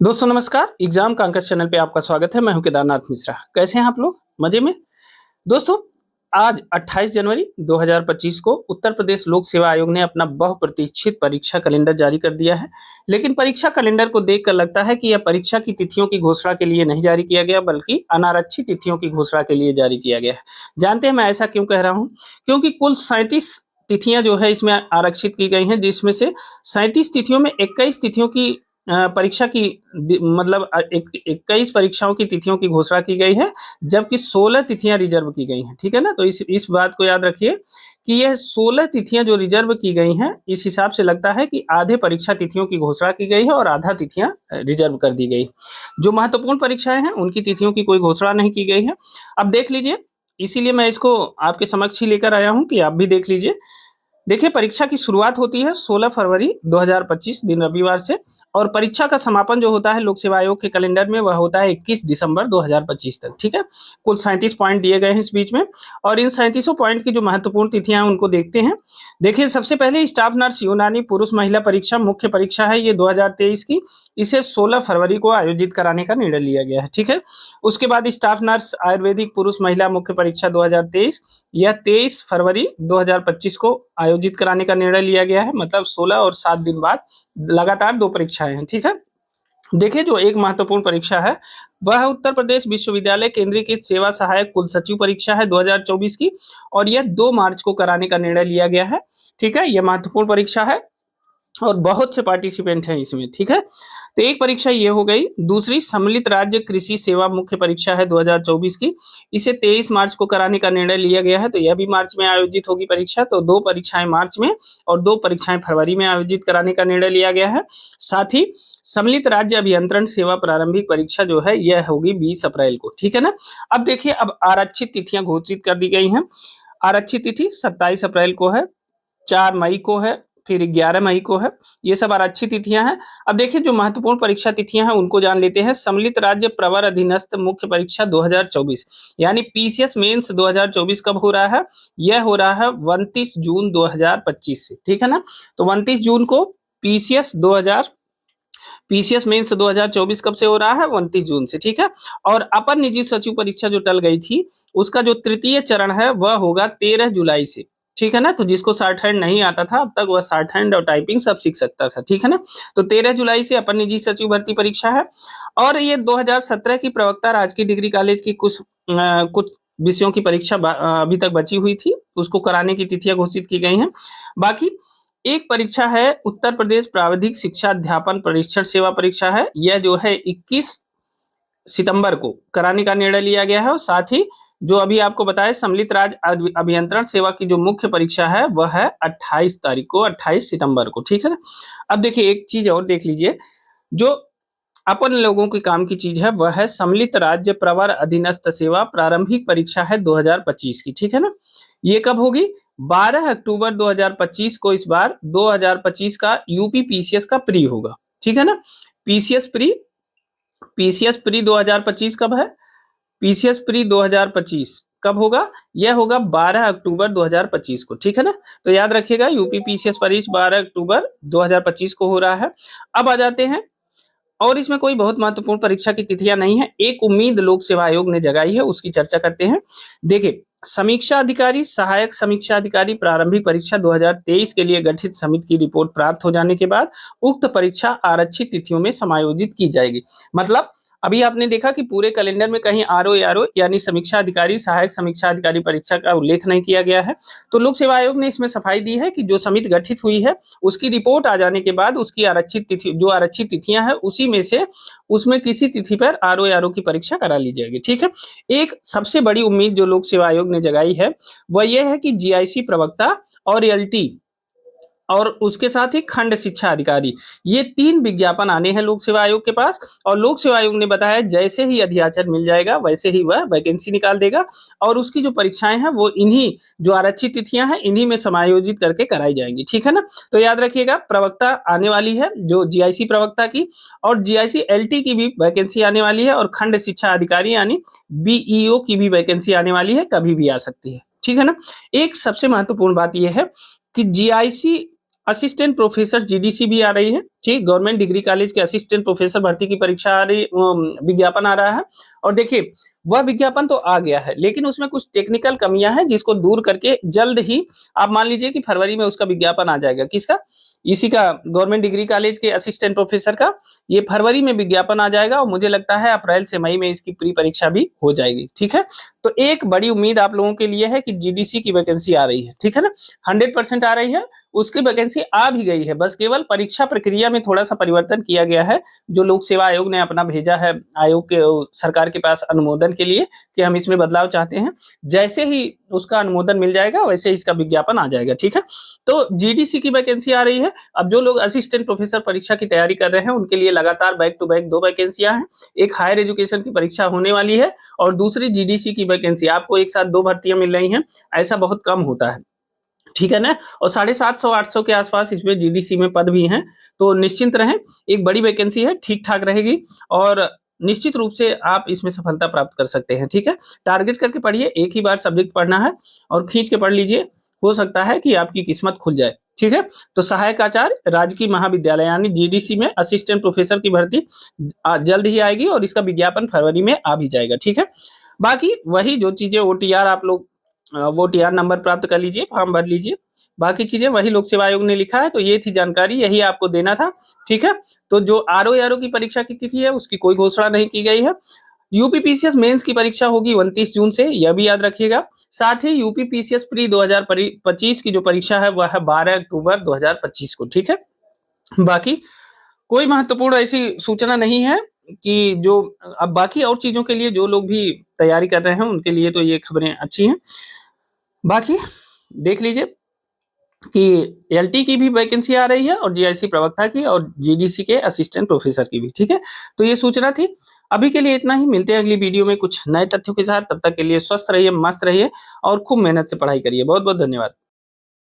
दोस्तों नमस्कार। एग्जाम का अंकश चैनल पे आपका स्वागत है। मैं हूं केदारनाथ मिश्रा। कैसे हैं आप लोग? मजे में? दोस्तों आज 28 जनवरी 2025 को उत्तर प्रदेश लोक सेवा आयोग ने अपना बहुप्रतीक्षित परीक्षा कैलेंडर जारी कर दिया है। लेकिन परीक्षा कैलेंडर को देखकर लगता है कि यह परीक्षा की तिथियों की घोषणा के लिए नहीं जारी किया गया, बल्कि अनारक्षित तिथियों की घोषणा के लिए जारी किया गया है। जानते हैं मैं ऐसा क्यों कह रहा हूँ? क्योंकि कुल 37 तिथियां जो है इसमें आरक्षित की गई हैं, जिसमें से 37 तिथियों में 21 तिथियों की परीक्षा की मतलब 21 परीक्षाओं की तिथियों की घोषणा की गई है, जबकि 16 तिथियां रिजर्व की गई हैं। ठीक है ना? तो इस बात को याद रखिए कि यह 16 तिथियां जो रिजर्व की गई हैं, इस हिसाब से लगता है कि आधे परीक्षा तिथियों की घोषणा की गई है और आधा तिथियां रिजर्व कर दी गई। जो महत्वपूर्ण परीक्षाएं हैं उनकी तिथियों की कोई घोषणा नहीं की गई है। अब देख लीजिए, इसीलिए मैं इसको आपके समक्ष ही लेकर आया हूं कि आप भी देख लीजिए। देखिए, परीक्षा की शुरुआत होती है 16 फरवरी 2025 दिन रविवार से, और परीक्षा का समापन जो होता है लोक सेवा आयोग के कैलेंडर में वह होता है 21 दिसंबर 2025 तक। ठीक है? कुल 37 पॉइंट दिए गए हैं इस बीच में, और इन 37 पॉइंट की जो महत्वपूर्ण तिथियां हैं उनको देखते हैं। देखिए, सबसे पहले स्टाफ नर्स यूनानी पुरुष महिला परीक्षा मुख्य परीक्षा है ये 2023 की। इसे 16 फरवरी को आयोजित कराने का निर्णय लिया गया है। ठीक है? उसके बाद स्टाफ नर्स आयुर्वेदिक पुरुष महिला मुख्य परीक्षा 2023, यह 23 फरवरी 2025 को आयोजित कराने का निर्णय लिया गया है। मतलब 16 और 7 दिन बाद लगातार 2 परीक्षाएं हैं। ठीक है? देखिए, जो एक महत्वपूर्ण परीक्षा है वह उत्तर प्रदेश विश्वविद्यालय केंद्रीकृत सेवा सहायक कुल सचिव परीक्षा है 2024 की, और यह 2 मार्च को कराने का निर्णय लिया गया है। ठीक है? यह महत्वपूर्ण परीक्षा है और बहुत से पार्टिसिपेंट हैं इसमें। ठीक है? तो एक परीक्षा ये हो गई। दूसरी सम्मिलित राज्य कृषि सेवा मुख्य परीक्षा है 2024 की। इसे 23 मार्च को कराने का निर्णय लिया गया है, तो यह भी मार्च में आयोजित होगी परीक्षा। तो 2 परीक्षाएं मार्च में और 2 परीक्षाएं फरवरी में आयोजित कराने का निर्णय लिया गया है। साथ ही सम्मिलित राज्य अभियंत्रण सेवा प्रारंभिक परीक्षा जो है यह होगी 20 अप्रैल को। ठीक है ना? अब देखिए, अब आरक्षित तिथियां घोषित कर दी गई हैं। आरक्षित तिथि 27 अप्रैल को है, 4 मई को है, फिर 11 मई को है। ये सब आरक्षित तिथियां हैं। अब देखिए, जो महत्वपूर्ण परीक्षा तिथियां हैं उनको जान लेते हैं। सम्मिलित राज्य प्रवर अधीनस्थ मुख्य परीक्षा 2024 यानी पीसीएस मेंस 2024 कब हो रहा है? यह हो रहा है 29 जून 2025 से। ठीक है ना? तो 29 जून को पीसीएस मेंस 2024 कब से हो रहा है? 29 जून से। ठीक है? और अपर निजी सचिव परीक्षा जो टल गई थी, उसका जो तृतीय चरण है वह होगा 13 जुलाई से। ठीक है ना? तो जिसको शॉर्ट हैंड नहीं आता था अब तक, वह शॉर्ट हैंड और टाइपिंग सब सीख सकता था। ठीक है ना? तो 13 जुलाई से अपर निजी सचिव भर्ती परीक्षा है। और ये 2017 की प्रवक्ता राजकीय डिग्री कॉलेज की कुछ विषयों की परीक्षा अभी तक बची हुई थी, उसको कराने की तिथियां घोषित की गई हैं। बाकी एक परीक्षा है उत्तर प्रदेश प्राविधिक शिक्षा अध्यापन परीक्षण सेवा परीक्षा है। यह जो है 21 सितंबर को कराने का निर्णय लिया गया है। और साथ ही जो अभी आपको बताया सम्मिलित राज्य अभियंत्रण सेवा की जो मुख्य परीक्षा है वह है 28 तारीख को, 28 सितंबर को। ठीक है ना? अब देखिए, एक चीज और देख लीजिए, जो अपन लोगों के काम की चीज है वह है सम्मिलित राज्य प्रवर अधीनस्थ सेवा प्रारंभिक परीक्षा है 2025 की। ठीक है ना? ये कब होगी? 12 अक्टूबर 2025 को इस बार 2025 का यूपी पीसीएस का प्री होगा। ठीक है ना? पीसीएस प्री पीसीएस प्री 2025 कब है? पीसीएस प्री 2025 कब होगा? यह होगा 12 अक्टूबर 2025 को। ठीक है ना? तो याद रखिएगा, यूपी पीसीएस परीक्षा 12 अक्टूबर 2025 को हो रहा है। अब आ जाते हैं, और इसमें कोई बहुत महत्वपूर्ण परीक्षा की तिथियां नहीं है, एक उम्मीद लोक सेवा आयोग ने जगाई है, उसकी चर्चा करते हैं। देखिए, समीक्षा अधिकारी सहायक समीक्षा अधिकारी प्रारंभिक परीक्षा 2023 के लिए गठित समिति की रिपोर्ट प्राप्त हो जाने के बाद उक्त परीक्षा आरक्षित तिथियों में समायोजित की जाएगी। मतलब अभी आपने देखा कि पूरे कैलेंडर में कहीं आरओ यानी समीक्षा अधिकारी सहायक समीक्षा अधिकारी परीक्षा का उल्लेख नहीं किया गया है। तो लोक सेवा आयोग ने इसमें सफाई दी है कि जो समिति गठित हुई है उसकी रिपोर्ट आ जाने के बाद उसकी आरक्षित तिथि, जो आरक्षित तिथियां हैं उसी में से उसमें किसी तिथि पर आरओ की परीक्षा करा ली जाएगी। ठीक है? एक सबसे बड़ी उम्मीद जो लोक सेवा आयोग ने जगाई है वह यह है कि जीआईसी प्रवक्ता और एलटी और उसके साथ ही खंड शिक्षा अधिकारी, ये 3 विज्ञापन आने हैं लोक सेवा आयोग के पास। और लोक सेवा आयोग ने बताया जैसे ही अध्याचन मिल जाएगा वैसे ही वह वैकेंसी निकाल देगा, और उसकी जो परीक्षाएं हैं वो इन्हीं जो आरक्षित तिथियां हैं इन्हीं में समायोजित करके कराई जाएंगी। ठीक है ना? तो याद रखिएगा, प्रवक्ता आने वाली है जो जीआईसी प्रवक्ता की, और जीआईसी एलटी की भी वैकेंसी आने वाली है, और खंड शिक्षा अधिकारी यानी बीईओ की भी वैकेंसी आने वाली है, कभी भी आ सकती है। ठीक है ना? एक सबसे महत्वपूर्ण बात यह है कि जीआईसी असिस्टेंट प्रोफेसर जीडीसी भी आ रही है, ठीक, गवर्नमेंट डिग्री कॉलेज के असिस्टेंट प्रोफेसर भर्ती की परीक्षा आ रही, विज्ञापन आ रहा है। और देखिए वह विज्ञापन तो आ गया है, लेकिन उसमें कुछ टेक्निकल कमियां हैं जिसको दूर करके जल्द ही आप मान लीजिए कि फरवरी में उसका विज्ञापन आ जाएगा। किसका? इसी का, गवर्नमेंट डिग्री कॉलेज के असिस्टेंट प्रोफेसर का। ये फरवरी में विज्ञापन आ जाएगा और मुझे लगता है अप्रैल से मई में इसकी प्री परीक्षा भी हो जाएगी। ठीक है, तो एक बड़ी उम्मीद आप लोगों के लिए है कि जीडीसी की वैकेंसी आ रही है। ठीक है ना, 100% आ रही है, उसकी वैकेंसी आ भी गई है, बस केवल परीक्षा प्रक्रिया में थोड़ा सा परिवर्तन किया गया है, जो लोक सेवा आयोग ने अपना भेजा है आयोग के सरकार के पास अनुमोदन के लिए कि हम इसमें बदलाव चाहते हैं। जैसे ही उसका अनुमोदन मिल जाएगा वैसे इसका विज्ञापन आ जाएगा। ठीक है, तो जीडीसी की वैकेंसी आ रही है। अब जो लोग असिस्टेंट प्रोफेसर परीक्षा की तैयारी कर रहे हैं उनके लिए लगातार बैक टू बैक 2 वैकेंसियां हैं। एक हायर एजुकेशन की परीक्षा होने वाली है और दूसरी जीडीसी की वैकेंसी। आपको एक साथ 2 भर्तियां मिल रही हैं, ऐसा बहुत कम होता है। ठीक है ना, और 750-800 के आसपास इसमें जीडीसी में पद भी हैं, तो निश्चिंत रहें, एक बड़ी वैकेंसी है, ठीक ठाक रहेगी और निश्चित रूप से आप इसमें सफलता प्राप्त कर सकते हैं। ठीक है, टारगेट करके पढ़िए, एक ही बार सब्जेक्ट पढ़ना है और खींच के पढ़ लीजिए, हो सकता है कि आपकी किस्मत खुल जाए। ठीक है, तो सहायक आचार्य राजकीय महाविद्यालय यानी जीडीसी में असिस्टेंट प्रोफेसर की भर्ती जल्द ही आएगी और इसका विज्ञापन फरवरी में आ भी जाएगा। ठीक है, बाकी वही जो चीजें ओटीआर आप लोग वो टीआर नंबर प्राप्त कर लीजिए, फॉर्म भर लीजिए, बाकी चीजें वही लोक सेवा आयोग ने लिखा है। तो ये थी जानकारी, यही आपको देना था। ठीक है, तो जो आरओ की परीक्षा की तिथि है उसकी कोई घोषणा नहीं की गई है। यूपीपीसीएस मेंस की परीक्षा होगी 29 जून से, यह भी याद रखिएगा। साथ ही यूपीपीसीएस प्री 2025 की जो परीक्षा है वह है 12 अक्टूबर 2025 को। ठीक है, बाकी कोई महत्वपूर्ण ऐसी सूचना नहीं है कि जो, अब बाकी और चीजों के लिए जो लोग भी तैयारी कर रहे हैं उनके लिए तो ये खबरें अच्छी हैं। बाकी देख लीजिए कि एलटी की भी वैकेंसी आ रही है और जीआईसी प्रवक्ता की और जीडीसी के असिस्टेंट प्रोफेसर की भी। ठीक है, तो ये सूचना थी। अभी के लिए इतना ही, मिलते हैं अगली वीडियो में कुछ नए तथ्यों के साथ। तब तक के लिए स्वस्थ रहिए, मस्त रहिए और खूब मेहनत से पढ़ाई करिए। बहुत बहुत धन्यवाद।